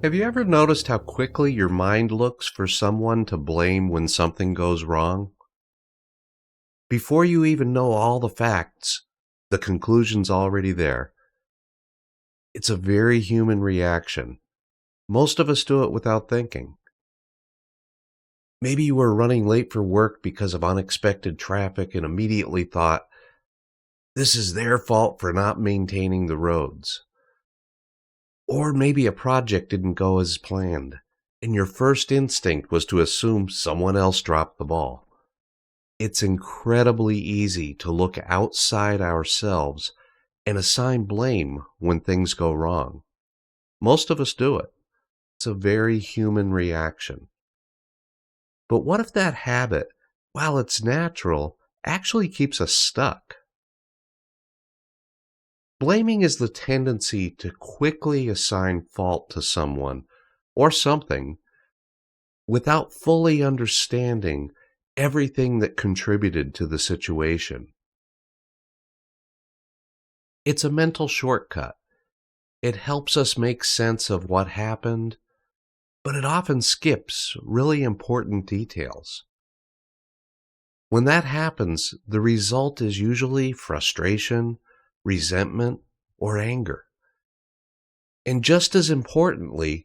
Have you ever noticed how quickly your mind looks for someone to blame when something goes wrong? Before you even know all the facts, the conclusion's already there. It's a very human reaction. Most of us do it without thinking. Maybe you were running late for work because of unexpected traffic and immediately thought, this is their fault for not maintaining the roads. Or maybe a project didn't go as planned, and your first instinct was to assume someone else dropped the ball. It's incredibly easy to look outside ourselves and assign blame when things go wrong. Most of us do it. It's a very human reaction. But what if that habit, while it's natural, actually keeps us stuck? Blaming is the tendency to quickly assign fault to someone or something without fully understanding everything that contributed to the situation. It's a mental shortcut. It helps us make sense of what happened, but it often skips really important details. When that happens, the result is usually frustration, resentment, or anger. And just as importantly,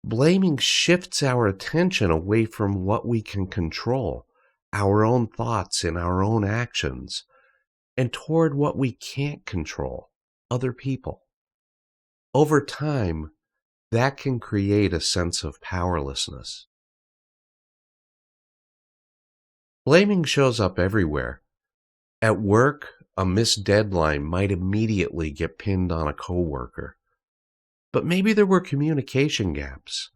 blaming shifts our attention away from what we can control, our own thoughts and our own actions, and toward what we can't control, other people. Over time, that can create a sense of powerlessness. Blaming shows up everywhere. At work, a missed deadline might immediately get pinned on a coworker. But maybe there were communication gaps,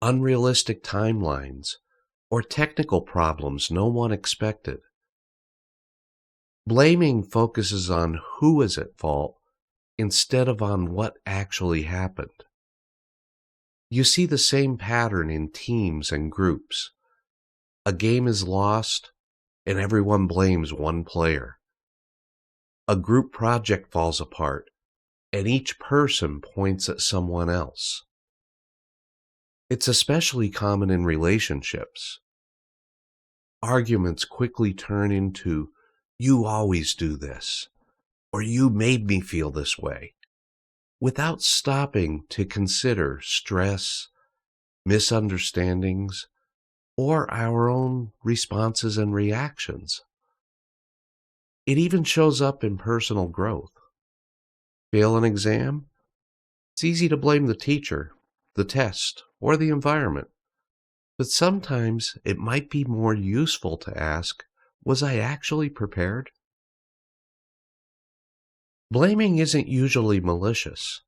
unrealistic timelines, or technical problems no one expected. Blaming focuses on who is at fault instead of on what actually happened. You see the same pattern in teams and groups. A game is lost, and everyone blames one player. A group project falls apart, and each person points at someone else. It's especially common in relationships. Arguments quickly turn into, you always do this, or you made me feel this way, without stopping to consider stress, misunderstandings, or our own responses and reactions. It even shows up in personal growth. Fail an exam? It's easy to blame the teacher, the test, or the environment. But sometimes it might be more useful to ask, was I actually prepared? Blaming isn't usually malicious.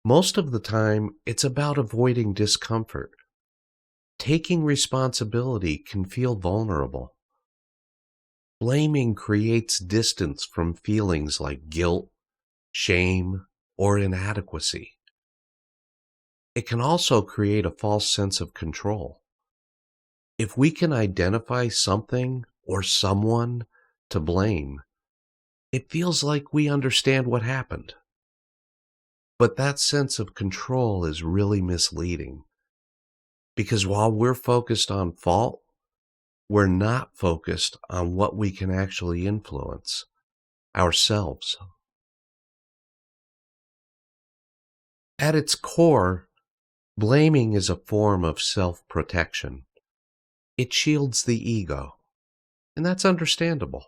Most of the time, it's about avoiding discomfort. Taking responsibility can feel vulnerable. Blaming creates distance from feelings like guilt, shame, or inadequacy. It can also create a false sense of control. If we can identify something or someone to blame, it feels like we understand what happened. But that sense of control is really misleading. Because while we're focused on fault, we're not focused on what we can actually influence, ourselves. At its core, blaming is a form of self-protection. It shields the ego, and that's understandable.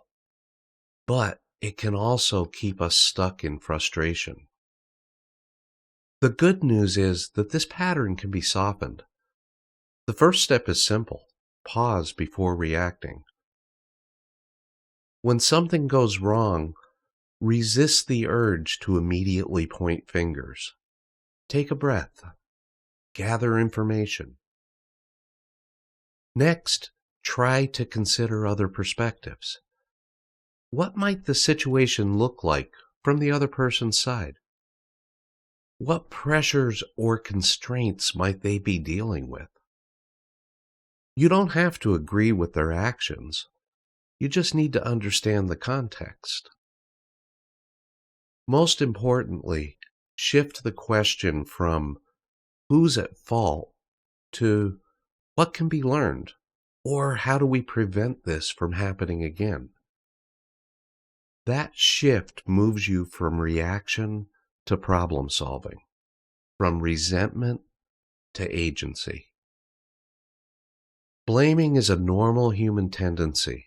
But it can also keep us stuck in frustration. The good news is that this pattern can be softened. The first step is simple. Pause before reacting. When something goes wrong, resist the urge to immediately point fingers. Take a breath. Gather information. Next, try to consider other perspectives. What might the situation look like from the other person's side? What pressures or constraints might they be dealing with? You don't have to agree with their actions. You just need to understand the context. Most importantly, shift the question from, who's at fault to what can be learned, or how do we prevent this from happening again. That shift moves you from reaction to problem solving, from resentment to agency. Blaming is a normal human tendency.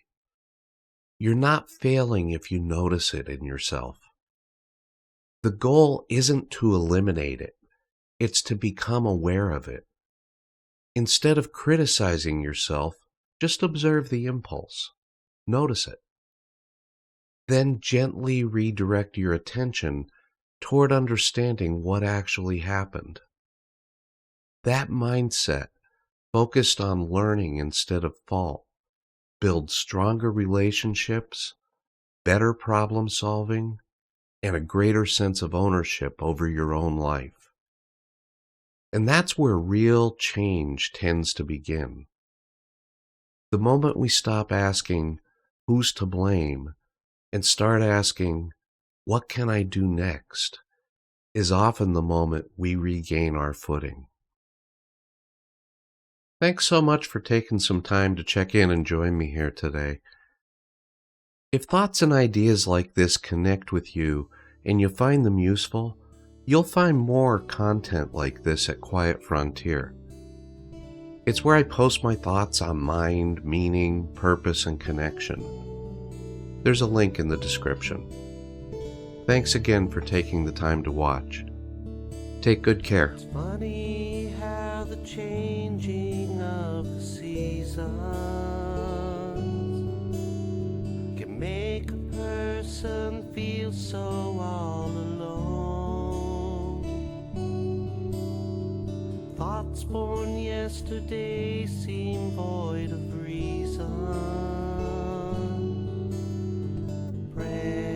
You're not failing if you notice it in yourself. The goal isn't to eliminate it, it's to become aware of it. Instead of criticizing yourself, just observe the impulse. Notice it. Then gently redirect your attention toward understanding what actually happened. That mindset, focused on learning instead of fault, builds stronger relationships, better problem solving, and a greater sense of ownership over your own life. And that's where real change tends to begin. The moment we stop asking, who's to blame, and start asking, what can I do next, is often the moment we regain our footing. Thanks so much for taking some time to check in and join me here today. If thoughts and ideas like this connect with you and you find them useful, you'll find more content like this at Quiet Frontier. It's where I post my thoughts on mind, meaning, purpose, and connection. There's a link in the description. Thanks again for taking the time to watch. Take good care. It's funny how the changing of the seasons can make a person feel so all alone. Thoughts born yesterday seem void of reason. Pray